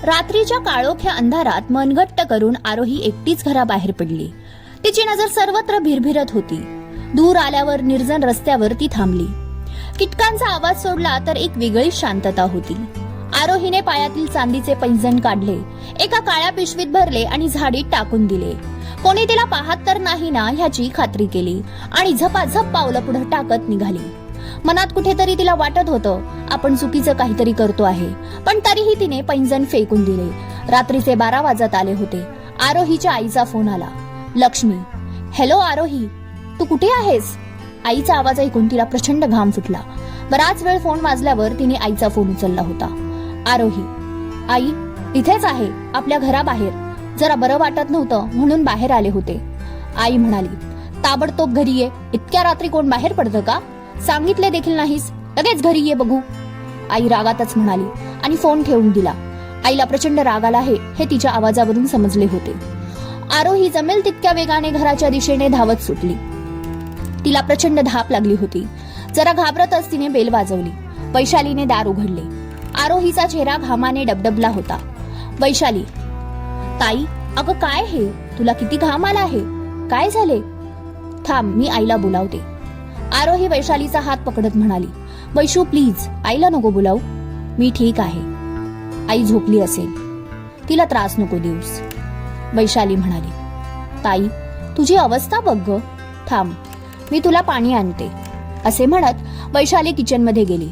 रात्रीच्या काळोख्या अंधारात मनगट्ट करून आरोही एकटीच घराबाहेर पडली. तिची नजर सर्वत्र भिरभिरत होती. दूर आल्यावर निर्जन रस्त्यावर ती थांबली. कीटकांचा आवाज सोडला तर एक वेगळी शांतता होती. आरोहीने पायातील चांदीचे पैंजण काढले, एका काळ्या पिशवीत भरले आणि झाडीत टाकून दिले. कोणी तिला पाहत तर नाही ना ह्याची खात्री केली आणि झपाझप पावलं पुढे टाकत निघाली. मनात कुठेतरी तिला वाटत होतं आपण चुकीचं काहीतरी करतो आहे, पण तरीही तिने पैंजण फेकून दिले. रात्रीचे 12 वाजत आले होते. आरोहीच्या आईचा फोन आला. लक्ष्मी. हॅलो आरोही, तू कुठे आहेस? आईचा आवाज ऐकून तिला प्रचंड घाम फुटला. बराच वेळ फोन वाजल्यावर तिने आईचा फोन उचलला होता. आरोही. आई, इथेच आहे, आपल्या घराबाहेर. जरा बरं वाटत नव्हतं म्हणून बाहेर आले होते. आई म्हणाली, ताबडतोब घरी ये. इतक्या रात्री कोण बाहेर पडतं का? सांगितले देखील नाहीस, लगेच घरी ये बघू. आई रागातच म्हणाली आणि फोन ठेवून दिला. आईला प्रचंड राग आला आहे हे तिच्या आवाजावरून समजले होते. आरोही जमेल तितक्या वेगाने घराच्या दिशेने धावत सुटली. तिला प्रचंड धाप लागली होती. जरा घाबरतच तिने बेल वाजवली. वैशालीने दार उघडले. आरोहीचा चेहरा घामाने डबडबला होता. वैशाली. ताई, अगं काय हे, तुला किती घाम आला आहे? काय झाले? थांब, मी आईला बोलावते. आरोही वैशालीचा हात पकडत म्हणाली. वैशू प्लीज, आईला नको बोलावू. मी ठीक आहे. आई झोपली असेल, तिला त्रास नको देऊस. वैशाली म्हणाली. ताई, तुझी अवस्था बघ ग. थांब, मी तुला पाणी आणते. असे म्हणत वैशाली किचनमध्ये गेली.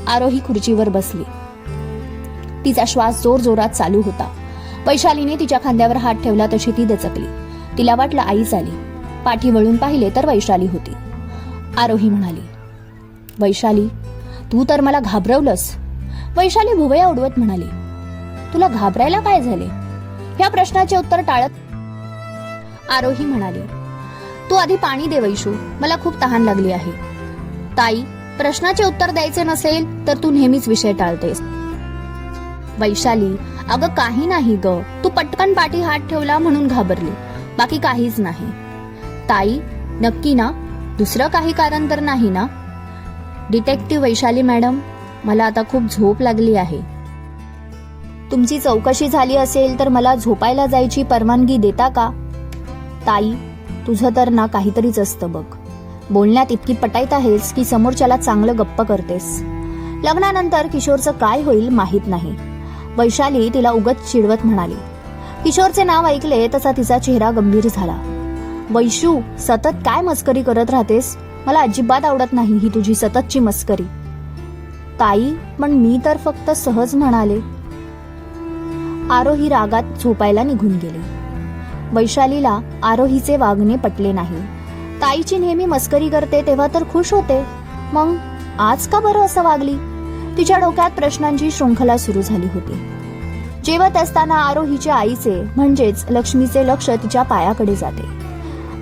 आरोही खुर्चीवर बसली. तिचा श्वास जोर जोरात चालू होता. वैशालीने तिच्या खांद्यावर हात ठेवला तशी ती दचकली. तिला वाटलं आईच आली. पाठी वळून पाहिले तर वैशाली होती. आरोही म्हणाली. वैशाली, तू तर मला घाबरवलंस. वैशाली भुवया उडवत म्हणाली. तुला घाबरायला काय झाले? या प्रश्नाचे उत्तर टाळत आरोही म्हणाली. तू आधी पाणी दे वैशू, मला खूप तहान लागली आहे. ताई, प्रश्नाचे उत्तर द्यायचे नसेल तर तू नेहमीच विषय टाळतेस. वैशाली, अगं काही नाही ग, तू पटकन पाठी हात ठेवला म्हणून घाबरली, बाकी काहीच नाही. ताई, नक्की ना? दुसरं काही कारण तर नाही ना? डिटेक्टिव्ह वैशाली मॅडम, मला आता खूप झोप लागली आहे. तुमची चौकशी झाली असेल तर मला झोपायला जायची परवानगी देता का? ताई, तुझं तर ना काहीतरीच असतं बघ. बोलण्यात इतकी पटाईत आहेस की समोरच्याला चांगलं गप्प करतेस. लग्नानंतर किशोरचं काय होईल माहित नाही. वैशाली तिला उगत चिडवत म्हणाली. किशोरचे नाव ऐकले तसा तिचा चेहरा गंभीर झाला. वैशू, सतत काय मस्करी करत राहतेस? मला अजिबात आवडत नाही ही तुझी सततची मस्करी. ताई, पण मी तर फक्त सहज म्हणाले. आरोही रागात झोपायला निघून गेली. वैशालीला आरोहीचे वागणे पटले नाही. ताईची नेहमी मस्करी करते तेव्हा तर खुश होते, मग आज का बरं असं वागली? तिच्या डोक्यात प्रश्नांची शृंखला सुरू झाली होती. जेवत असताना आरोहीच्या आईचे म्हणजेच लक्ष्मीचे लक्ष तिच्या पायाकडे जाते.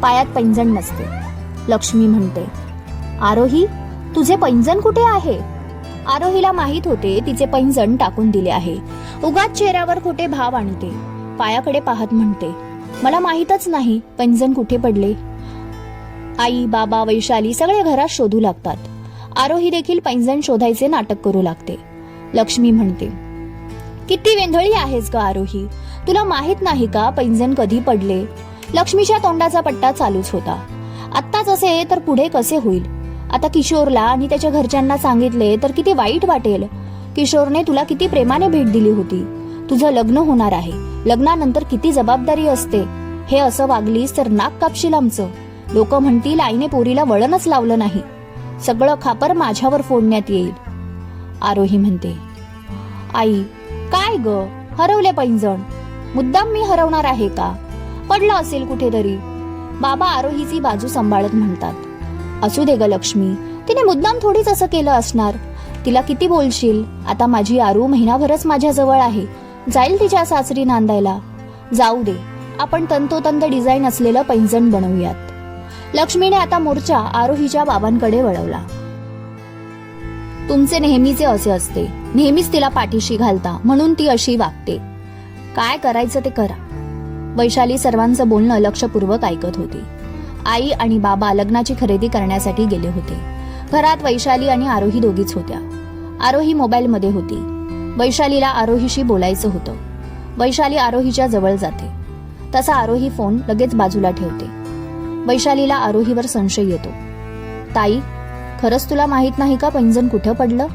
पायात पैंजण नसते. लक्ष्मी म्हणते, आरोही, तुझे पैंजण कुठे आहे? आरोहीला माहित होते तिचे पैंजण टाकून दिले आहे. उगाच चेहऱ्यावर खोटे भाव आणते. पायाकडे पाहत म्हणते, मला माहीतच नाही पैंजण कुठे पडले. आई, बाबा, वैशाली सगळे घरात शोधू लागतात. आरोही देखील पैंजण शोधायचे नाटक करू लागते. लक्ष्मी म्हणते, किती वेंधळी आहेस ग आरोही, तुला माहित नाही का पैंजण कधी पडले? लक्ष्मीच्या तोंडाचा पट्टा चालूच होता. आत्ताच असे तर पुढे कसे होईल? आता किशोरला आणि त्याच्या घरच्यांना सांगितले तर किती वाईट वाटेल. किशोरने तुला किती प्रेमाने भेट दिली होती. तुझं लग्न होणार आहे, लग्नानंतर किती जबाबदारी असते. हे असं वागलीस तर नाक कापशील आमचं. लोक म्हणतील आईने पोरीला वळणच लावलं नाही. सगळं खापर माझ्यावर फोडण्यात येईल. आरोही म्हणते, आई, काय ग, हरवले पैंजण? मुद्दाम मी हरवणार आहे का? पडलं असेल कुठेतरी. बाबा आरोहीची बाजू सांभाळत म्हणतात, असू दे ग लक्ष्मी, तिने मुद्दाम थोडीच असं केलं असणार. तिला किती बोलशील? आता माझी आरू महिनाभरच माझ्याजवळ आहे, जाईल तिच्या सासरी नांदायला. जाऊ दे, आपण तंतोतंत डिझाईन असलेलं पैंजण बनवूयात. लक्ष्मीने आता मोर्चा आरोहीच्या बाबांकडे वळवला. तुमचे नेहमीचे असे असते, नेहमीच तिला पाठीशी घालता म्हणून ती अशी वागते. काय करायचं ते करा. वैशाली सर्वांचं बोलणं लक्षपूर्वक ऐकत होती. आई आणि बाबा लग्नाची खरेदी करण्यासाठी गेले होते. घरात वैशाली आणि आरोही दोघीच होत्या. आरोही मोबाईलमध्ये होती. वैशालीला आरोहीशी बोलायचं होतं. वैशाली आरोहीच्या जवळ जाते. तसा आरोही फोन लगेच बाजूला ठेवते. वैशालीला आरोहीवर संशय येतो. ताई, खरंच तुला माहित नाही का पैंजण कुठं पडलं?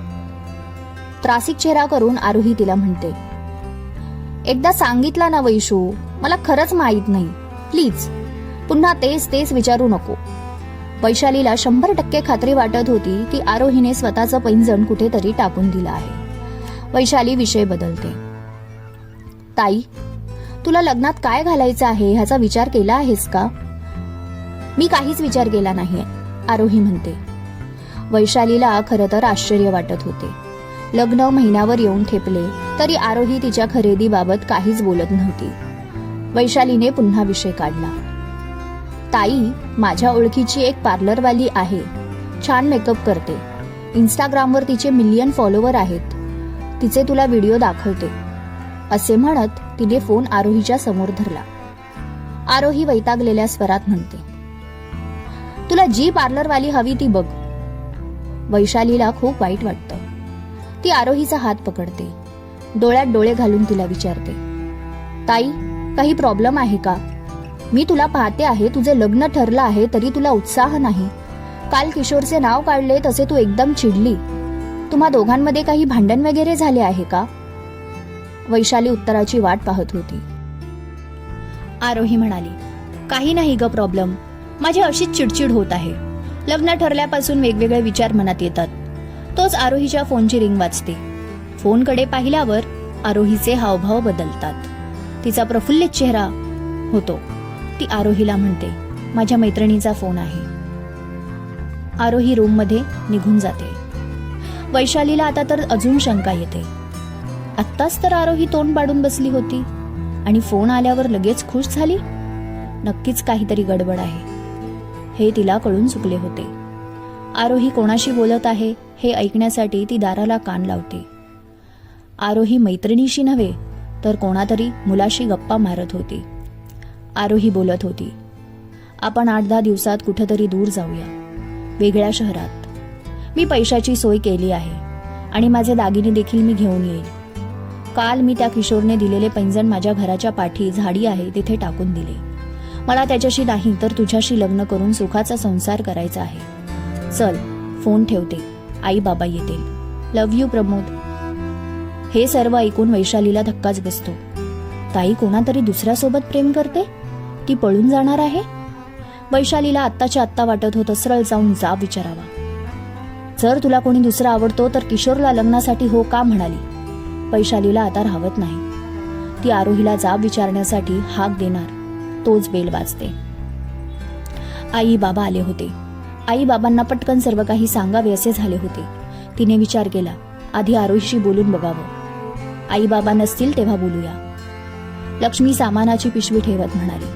त्रासिक चेहरा करून आरोही तिला म्हणते. एकदा सांगितला ना वैशू, मला खरंच माहित नाही. प्लीज पुन्हा तेच तेच विचारू नको. वैशालीला 100% खात्री वाटत होती की आरोहीने स्वतःचं पैंजण कुठेतरी टाकून दिलं आहे. वैशाली विषय बदलते. ताई, तुला लग्नात काय घालायचं आहे ह्याचा विचार केला आहेस का? मी काहीच विचार केला नाहीये, आरोही म्हणते. वैशालीला खरं तर आश्चर्य वाटत होते. लग्न महिन्यावर येऊन ठेपले तरी आरोही तिच्या खरेदीबाबत काहीच बोलत नव्हती. वैशालीने पुन्हा विषय काढला. ताई, माझ्या ओळखीची एक पार्लरवाली आहे. छान मेकअप करते. इंस्टाग्रामवर तिचे मिलियन फॉलोवर आहेत. तिचे तुला व्हिडिओ दाखवते. असे म्हणत तिने फोन आरोहीच्या समोर धरला. आरोही वैतागलेल्या स्वरात म्हणते. तुला जी पार्लरवाली हवी ती बघ. वैशालीला खूप वाईट वाटतं. ती आरोहीचा हात पकडते. डोळ्यात डोळे घालून तिला विचारते. ताई, काही प्रॉब्लेम आहे का? मी तुला पाहते आहे, तुझे लग्न ठरलं आहे तरी तुला उत्साह नाही. काल किशोरचे नाव काढले तसे तू एकदम चिडली. तुम्हा दोघांमध्ये काही भांडण वगैरे झाले आहे का? वैशाली उत्तराची वाट पाहत होती. आरोही म्हणाली, काही नाही ग प्रॉब्लेम. माझी अशीच चिडचिड होत आहे. लग्न ठरल्यापासून वेगवेगळे विचार मनात येतात. तोच आरोहीच्या फोनची रिंग वाजते. फोनकडे पाहिल्यावर आरोहीचे हावभाव बदलतात. तिचा प्रफुल्लित चेहरा होतो. ती आरोहीला म्हणते, माझ्या मैत्रिणीचा फोन आहे. आरोही रूममध्ये निघून जाते. वैशालीला आता तर अजून शंका येते. आत्ताच तर आरोही तोंड पाडून बसली होती आणि फोन आल्यावर लगेच खुश झाली. नक्कीच काहीतरी गडबड आहे हे तिला कळून चुकले होते. आरोही कोणाशी बोलत आहे हे ऐकण्यासाठी ती दाराला कान लावते. आरोही मैत्रिणीशी नव्हे तर कोणातरी मुलाशी गप्पा मारत होती. आरोही बोलत होती, आपण 8-10 दिवसात कुठेतरी दूर जाऊया, वेगळ्या शहरात. मी पैशाची सोय केली आहे आणि माझे दागिने देखील मी घेऊन येईल. काल मी त्या किशोरने दिलेले पैंजण माझ्या घराच्या पाठी झाडी आहे तिथे टाकून दिले. मला त्याच्याशी नाही तर तुझ्याशी लग्न करून सुखाचा संसार करायचा आहे. चल, फोन ठेवते. आई बाबा येतील. Love you Pramod. हे सर्व ऐकून वैशालीला धक्काच बसतो. ताई कोणातरी दुसऱ्यासोबत प्रेम करते? ती पळून जाणार आहे? वैशालीला आत्ताच्या आत्ता वाटत होतं सरळ जाऊन जाब विचारावा. जर तुला कोणी दुसरा आवडतो तर किशोरला लग्नासाठी हो का म्हणाली? वैशालीला आता राहवत नाही. ती आरोहीला जाब विचारण्यासाठी हाक देणार तोच बेल वाजते. आई बाबा आले होते. आई बाबांना पटकन सर्व काही सांगावे असे झाले होते. तिने विचार केला, आधी आरोहीशी बोलून बघावं. आई बाबा नसतील तेव्हा बोलूया. लक्ष्मी सामानाची पिशवी ठेवत म्हणाली,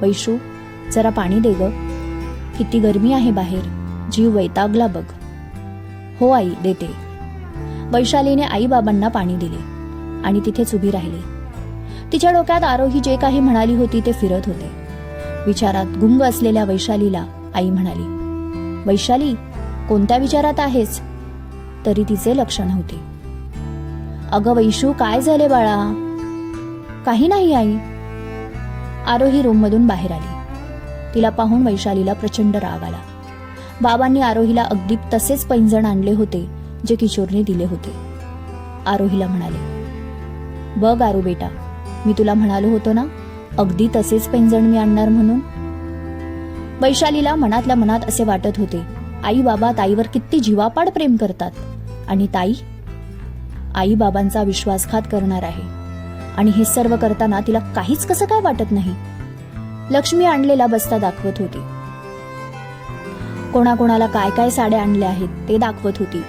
वैशू जरा पाणी दे ग. किती गरमी आहे बाहेर. जीव वैतागला बघ. हो आई, देते. वैशालीने आई बाबांना पाणी दिले आणि तिथेच उभी राहिली. तिच्या डोक्यात आरोही जे काही म्हणाली होती ते फिरत होते. विचारात गुंग असलेल्या वैशालीला आई म्हणाली, वैशाली कोणत्या विचारात आहेस? तरी तिचे लक्ष नव्हते. अगं वैशू, काय झाले बाळा? काही नाही आई. आरोही रूममधून बाहेर आली. तिला पाहून वैशालीला प्रचंड राग आला. बाबांनी आरोहीला अगदी तसेच पैंजण आणले होते जे किशोरने दिले होते. आरोहीला म्हणाले, बघ आरू बेटा, मी तुला म्हणालो होतो ना अगदी तसेच पैंजण मी आणणार म्हणून. वैशालीला मनातल्या मनात असे वाटत होते, आई बाबा ताईवर किती जीवापाड प्रेम करतात आणि ताई आई बाबांचा विश्वासघात करणार आहे आणि हे सर्व करताना तिला काहीच कसं काय वाटत नाही. लक्ष्मी आणलेला बस्ता दाखवत होती. कोणाकोणाला काय काय साड्या आणल्या आहेत ते दाखवत होती.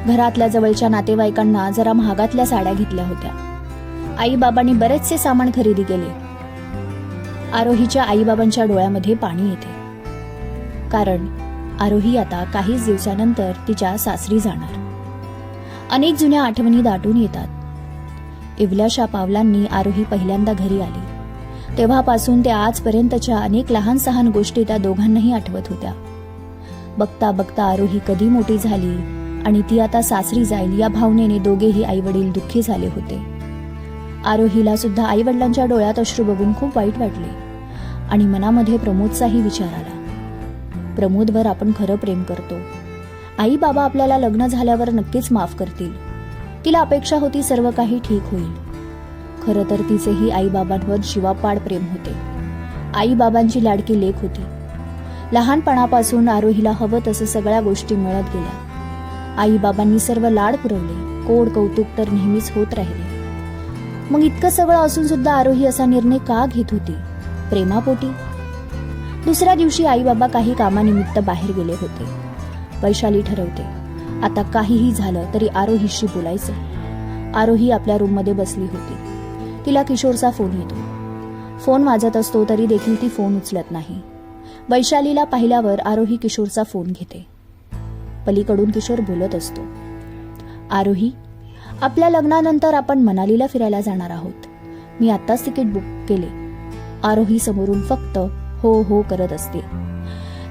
घरातल्या जवळच्या नातेवाईकांना जरा महागातल्या साड्या घेतल्या होत्या. आई बाबांनी बरेचसे सामान खरेदी केले. आरोहीच्या आई बाबांच्या डोळ्यामध्ये पाणी येते. कारण आरोही आता काहीच दिवसानंतर तिच्या सासरी जाणार. अनेक जुन्या आठवणी दाटून येतात. इवल्याशा पावलांनी आरोही पहिल्यांदा घरी आली तेव्हापासून ते आजपर्यंतच्या अनेक लहान सहान गोष्टी त्या दोघांनाही आठवत होत्या. बघता बघता आरोही कधी मोठी झाली आणि ती आता सासरी जाईल या भावनेने दोघेही आईवडील दुःखी झाले होते. आरोहीला सुद्धा आईवडिलांच्या डोळ्यात अश्रू बघून खूप वाईट वाटले आणि मनामध्ये प्रमोदचाही विचार आला. प्रमोदवर आपण खरं प्रेम करतो. आई बाबा आपल्याला लग्न झाल्यावर नक्कीच माफ करतील. तिला अपेक्षा होती सर्व काही ठीक होईल. खरं तर तिचेही आई बाबांवर जीवापाड प्रेम होते. आई बाबांची लाडकी लेक होती. लहानपणापासून आरोहीला हवं तसं सगळ्या गोष्टी मिळत गेल्या. आई बाबांनी सर्व लाड पुरवले. कोड कौतुक तर नेहमीच होत राहिले. मग इतकं सगळं असून सुद्धा आरोही असा निर्णय का घेत होती? प्रेमापोटी? दुसऱ्या दिवशी आई बाबा काही कामानिमित्त बाहेर गेले होते. वैशाली ठरवते आता काहीही झालं तरी आरोहीशी बोलायचं. आरोही आपल्या रूममध्ये बसली होती. तिला किशोरचा फोन येतो. फोन वाजत असतो तरी देखील ती फोन उचलत नाही. वैशालीला पाहिल्यावर आरोही किशोरचा फोन घेते. पलीकडून किशोर बोलत असतो. आरोही, आपल्या लग्नानंतर आपण मनालीला फिरायला जाणार आहोत. मी आत्ताच तिकीट बुक केले. आरोही समोरून फक्त हो हो करत असते.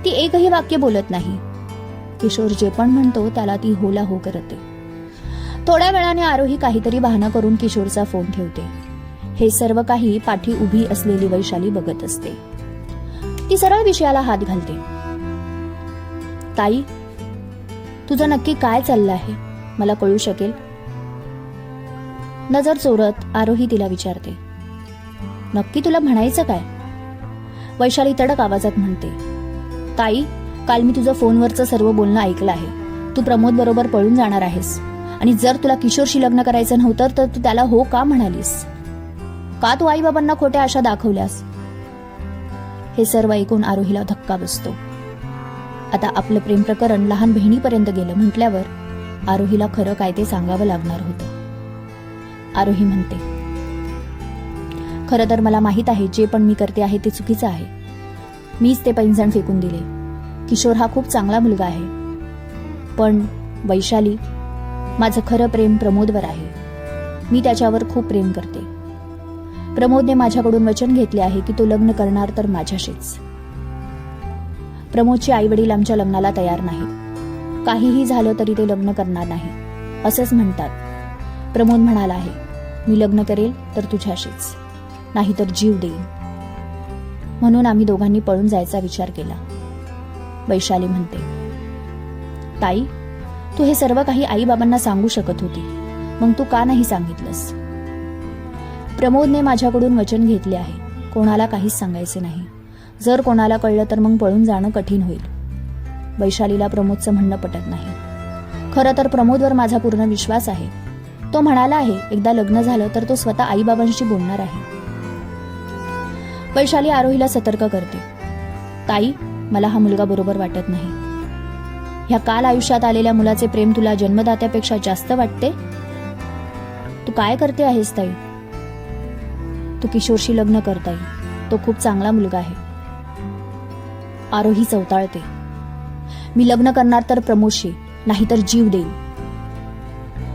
ती एकही वाक्य बोलत नाही. किशोर जे पण म्हणतो त्याला ती होला हो करते. थोड्या वेळाने आरोही काहीतरी बहाणा करून किशोरचा फोन ठेवते. हे सर्व काही पाठी उभी असलेली वैशाली बघत असते. ती सरळ विषयाला हात घालते. ताई, तुझं नक्की काय चाललं आहे? मला कळू शकेल? नजर चोरत आरोही तिला विचारते. नक्की तुला म्हणायचं काय? वैशाली तडक आवाजात म्हणते. ताई, काल मी तुझं फोनवरचं सर्व बोलणं ऐकलं आहे. तू प्रमोद बरोबर पळून जाणार आहेस आणि जर तुला किशोरशी लग्न करायचं नव्हतं तर तू त्याला हो का म्हणालीस? का तू आई बाबांना खोट्या आशा दाखवल्यास? हे सर्व ऐकून आरोहीला धक्का बसतो. आता आपलं प्रेम प्रकरण लहान बहिणीपर्यंत गेलं म्हटल्यावर आरोहीला खरं काय ते सांगावं लागणार होतं. आरोही म्हणते, खरं तर मला माहित आहे जे पण मी करते आहे ते चुकीचं आहे. मीच ते पैंजण फेकून दिले. किशोर हा खूप चांगला मुलगा आहे. पण वैशाली, माझं खरं प्रेम प्रमोदवर आहे. मी त्याच्यावर खूप प्रेम करते. प्रमोदने माझ्याकडून वचन घेतले आहे की तो लग्न करणार तर माझ्याशीच. प्रमोदचे आई वडील आमच्या लग्नाला तयार नाहीत. काहीही झालं तरी ते लग्न करणार नाही असंच म्हणतात. प्रमोद म्हणाला आहे, मी लग्न करेल तर तुझ्याशीच, नाहीतर जीव देईन. म्हणून आम्ही दोघांनी पळून जायचा विचार केला. वैशाली म्हणते, ताई, तू हे सर्व काही आई बाबांना सांगू शकत होती. मग तू का नाही सांगितलंस? प्रमोदने माझ्याकडून वचन घेतले आहे. कोणाला काहीच सांगायचे नाही. जर कोणाला कळलं तर मग पळून जाणं कठीण होईल. वैशालीला प्रमोदचं म्हणणं पटत नाही. खरं तर प्रमोदवर माझा पूर्ण विश्वास आहे. तो म्हणाला आहे एकदा लग्न झालं तर तो स्वतः आई बाबांशी बोलणार आहे. वैशाली आरोहीला सतर्क करते. ताई, मला हा मुलगा बरोबर वाटत नाही. ह्या काल आयुष्यात आलेल्या मुलाचे प्रेम तुला जन्मदात्यापेक्षा जास्त वाटते? तू काय करते आहेस ताई? तू किशोरशी लग्न करताय. तो खूप चांगला मुलगा आहे. आरोही चवताळते. मी लग्न करणार तर प्रमोदशी, नाहीतर जीव देईल.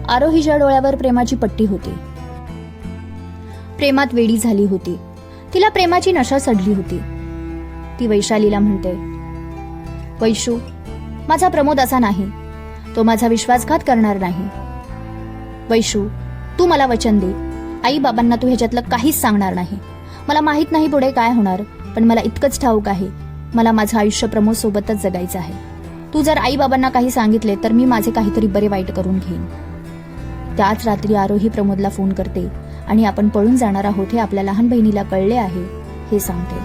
आरोहीच्या डोळ्यावर प्रेमाची पट्टी होती. प्रेमात वेडी झाली होती. तिला प्रेमाची नशा चढली होती. ती वैशालीला म्हणते, वैशू, माझा प्रमोद असा नाही. तो माझा विश्वासघात करणार नाही. वैशू, तू मला वचन दे. आई बाबांना तू ह्याच्यातलं काहीच सांगणार नाही. मला माहित नाही पुढे काय होणार, पण मला इतकंच ठाऊक आहे, मला माझं आयुष्य प्रमोद सोबतच जगायचं आहे. तू जर आई बाबांना काही सांगितले तर मी माझे काहीतरी बरे वाईट करून घेईन. त्याच रात्री आरोही प्रमोदला फोन करते आणि आपण पळून जाणार आहोत हे आपल्या लहान बहिणीला कळले आहे हे सांगते.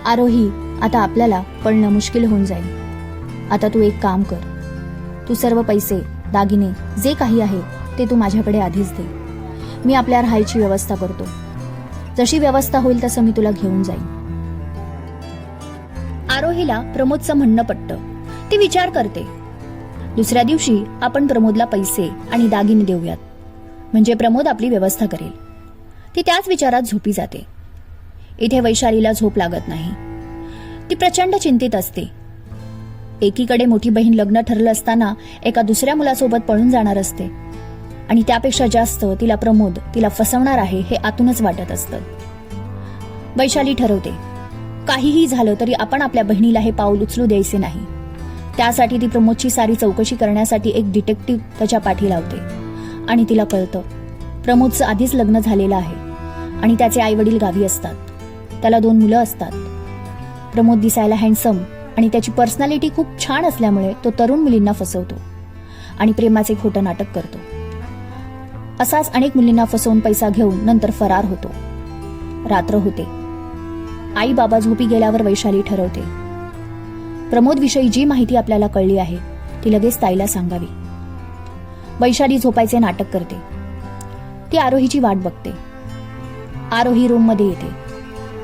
आरोही, आता आपल्याला पळणं मुश्किल होऊन जाईल. आता तू एक काम कर. तू सर्व पैसे, दागिने, जे काही आहे ते तू माझ्याकडे आधीच दे. मी आपल्या राहायची व्यवस्था करतो. जशी व्यवस्था होईल तसं मी तुला घेऊन जाईन. आरोहीला प्रमोदचं म्हणणं पटतं. ती विचार करते, दुसऱ्या दिवशी आपण प्रमोदला पैसे आणि दागिने देऊयात, म्हणजे प्रमोद आपली व्यवस्था करेल. ती त्याच विचारात झोपी जाते. इथे वैशालीला झोप लागत नाही. ती प्रचंड चिंतित असते. एकीकडे मोठी बहीण लग्न ठरलं असताना एका दुसऱ्या मुलासोबत पळून जाणार असते आणि त्यापेक्षा जास्त तिला प्रमोद तिला फसवणार आहे हे आतूनच वाटत असतं. वैशाली ठरवते, काहीही झालं तरी आपण आपल्या बहिणीला हे पाऊल उचलू द्यायचे नाही. त्यासाठी ती प्रमोदची सारी चौकशी करण्यासाठी एक डिटेक्टिव्ह त्याच्या पाठी लावते आणि तिला कळतं प्रमोदचं आधीच लग्न झालेलं आहे आणि त्याचे आई वडील गावी असतात. त्याला 2 मुलं असतात. प्रमोद दिसायला हँडसम आणि त्याची पर्सनॅलिटी खूप छान असल्यामुळे तो तरुण मुलींना फसवतो आणि प्रेमाचे खोटं नाटक करतो. असाच अनेक मुलींना फसवून पैसा घेऊन नंतर फरार होतो. रात्र होते. आई बाबा झोपी गेल्यावर वैशाली ठरवते प्रमोद विषयी जी माहिती आपल्याला कळली आहे ती लगेच ताईला सांगावी. वैशाली झोपायचे नाटक करते. ती आरोहीची वाट बघते. आरोही रूम मध्ये येते.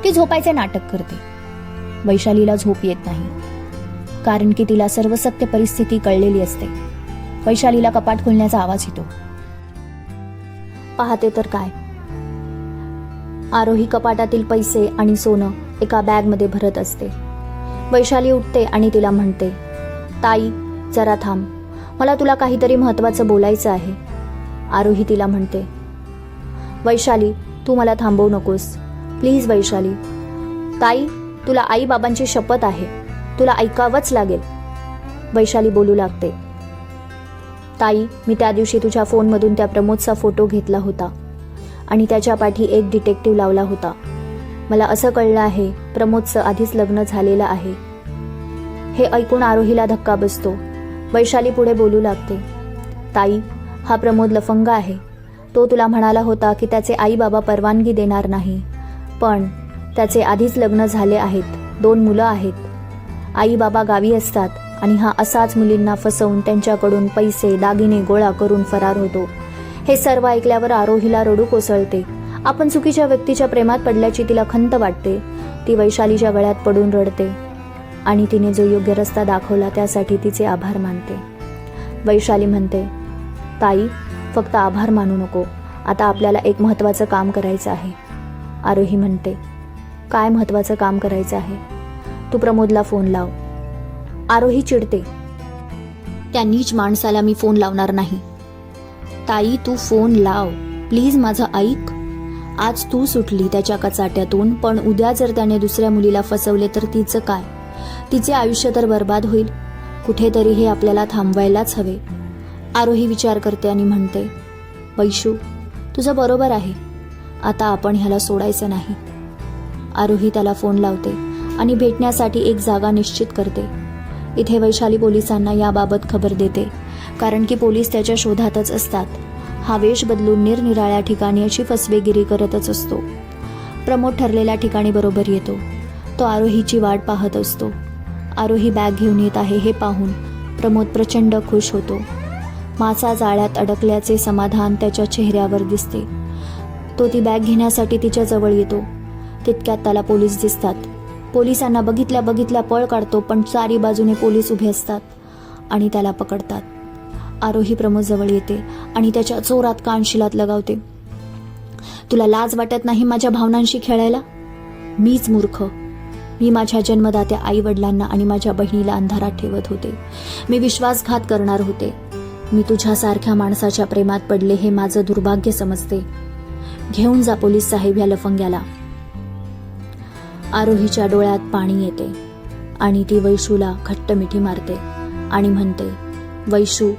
ती झोपायचे नाटक करते. वैशालीला झोप येत नाही कारण की तिला सर्व सत्य परिस्थिती कळलेली असते. वैशालीला कपाट खोलण्याचा आवाज येतो. पाहते तर काय, आरोही कपाटातील पैसे आणि सोनं एका बॅगमध्ये भरत असते. वैशाली उठते आणि तिला म्हणते, ताई जरा थांब, मला तुला काहीतरी महत्वाचं बोलायचं आहे. आरोही तिला म्हणते, वैशाली तू मला थांबवू नकोस प्लीज वैशाली. ताई तुला आई बाबांची शपथ आहे, तुला ऐकावंच लागेल. वैशाली बोलू लागते, ताई मी त्या दिवशी तुझ्या फोनमधून त्या प्रमोदचा फोटो घेतला होता आणि त्याच्या पाठी एक डिटेक्टिव्ह लावला होता. मला असं कळलं आहे प्रमोदचं आधीच लग्न झालेलं आहे. हे ऐकून आरोहीला धक्का बसतो. वैशाली पुढे बोलू लागते, ताई हा प्रमोद लफंगा आहे. तो तुला म्हणाला होता की त्याचे आई बाबा परवानगी देणार नाही, पण त्याचे आधीच लग्न झाले आहेत, 2 मुलं आहेत. आई बाबा गावी असतात आणि हा असाच मुलींना फसवून त्यांच्याकडून पैसे दागिने गोळा करून फरार होतो. हे सर्व ऐकल्यावर आरोहीला रडू कोसळते. आपण चुकीच्या व्यक्तीच्या प्रेमात पडल्याची तिला खंत वाटते. ती वैशालीच्या गळ्यात पडून रडते आणि तिने जो योग्य रस्ता दाखवला त्यासाठी तिचे आभार मानते. वैशाली म्हणते, ताई फक्त आभार मानू नको, आता आपल्याला एक महत्त्वाचं काम करायचं आहे. आरोही म्हणते, काय महत्त्वाचं काम करायचं आहे? तू प्रमोदला फोन लाव. आरोही चिडते, त्या नीच माणसाला मी फोन लावणार नाही. ताई तू फोन लाव प्लीज, माझं ऐक. आज तू सुटली त्याच्या कचाट्यातून, पण उद्या जर त्याने दुसऱ्या मुलीला फसवले तर तिचं काय? तिचे आयुष्य तर बर्बाद होईल. कुठेतरी हे आपल्याला थांबवायलाच हवे. आरोही विचार करते आणि म्हणते, वैशू तुझं बरोबर आहे, आता आपण ह्याला सोडायचं नाही. आरोही त्याला फोन लावते आणि भेटण्यासाठी एक जागा निश्चित करते. इथे वैशाली पोलिसांना याबाबत खबर देते कारण की पोलीस त्याच्या शोधातच असतात. हा वेश बदलून निरनिराळ्या ठिकाणी अशी फसवेगिरी करतच असतो. प्रमोद ठरलेल्या ठिकाणी बरोबर येतो. तो आरोहीची वाट पाहत असतो. आरोही बॅग घेऊन येत आहे हे पाहून प्रमोद प्रचंड खुश होतो. मासा जाळ्यात अडकल्याचे समाधान त्याच्या चेहऱ्यावर दिसते. तो ती बॅग घेण्यासाठी तिच्या जवळ येतो. तितक्यात त्याला पोलीस दिसतात. पोलिसांना बघितल्या बघितल्या पळ काढतो, पण चारी बाजूने पोलीस उभे असतात आणि त्याला पकडतात. आरोही प्रमोद जवळ येते आणि त्याच्या जोरात कानशिलात लगावते. तुला लाज वाटत नाही माझ्या भावनांशी खेळायला? मीच मूर्ख. मी माझ्या जन्मदात्या आई वडिलांना आणि माझ्या बहिणीला अंधारात ठेवत होते. मी विश्वासघात करणार होते. मी तुझ्यासारख्या माणसाच्या प्रेमात पडले हे माझं दुर्भाग्य समजते. घेऊन जा पोलीस साहेब या लफंग्याला. आरोहीच्या डोळ्यात पाणी येते आणि ती वैशूला घट्ट मिठी मारते आणि म्हणते, वैशू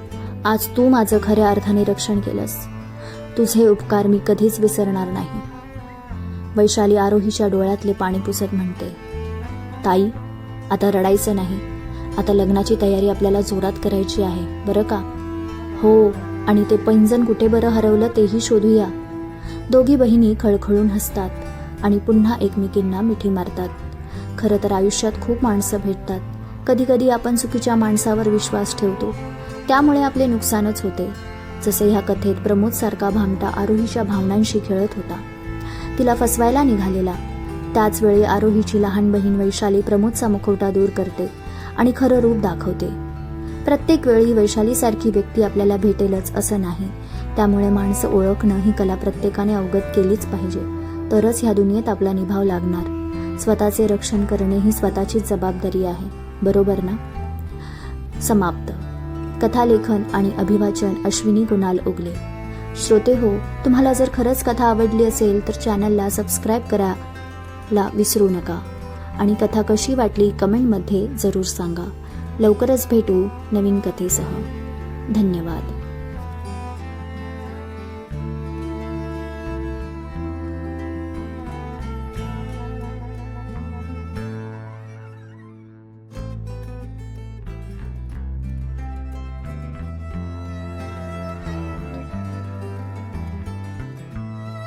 आज तू माझं खऱ्या अर्थाने रक्षण केलंस. तुझे उपकार मी कधीच विसरणार नाही. वैशाली आरोहीच्या डोळ्यातले पाणी पुसत म्हणते, ताई आता रडायचं नाही. आता लग्नाची तयारी आपल्याला जोरात करायची आहे बरं का? हो, आणि ते पैंजण कुठे बरं हरवलं तेही शोधूया. दोघी बहिणी खळखळून हसतात आणि पुन्हा एकमेकींना मिठी मारतात. खरं तर आयुष्यात खूप माणसं भेटतात. कधी कधी आपण चुकीच्या माणसावर विश्वास ठेवतो, त्यामुळे आपले नुकसानच होते. जसे ह्या कथेत प्रमोद सारखा भामटा आरोहीच्या भावनांशी खेळत होता, तिला फसवायला निघालेला. त्याच वेळी आरोहीची लहान बहीण वैशाली प्रमोदचा मुखवटा दूर करते आणि खरं रूप दाखवते. प्रत्येक वेळी वैशालीसारखी व्यक्ती आपल्याला भेटेलच असं नाही. त्यामुळे माणसं ओळखणं ही कला प्रत्येकाने अवगत केलीच पाहिजे, तरच ह्या दुनियेत आपला निभाव लागणार. स्वतःचे रक्षण करणे ही स्वतःचीच जबाबदारी आहे, बरोबर ना? समाप्त. कथालेखन आणि अभिवाचन अश्विनी कुणाल उगले. श्रोते हो, तुम्हाला जर खरंच कथा आवडली असेल तर चॅनलला सबस्क्राईब करायला विसरू नका आणि कथा कशी वाटली कमेंटमध्ये जरूर सांगा. लवकरच भेटू नवीन कथेसह. धन्यवाद.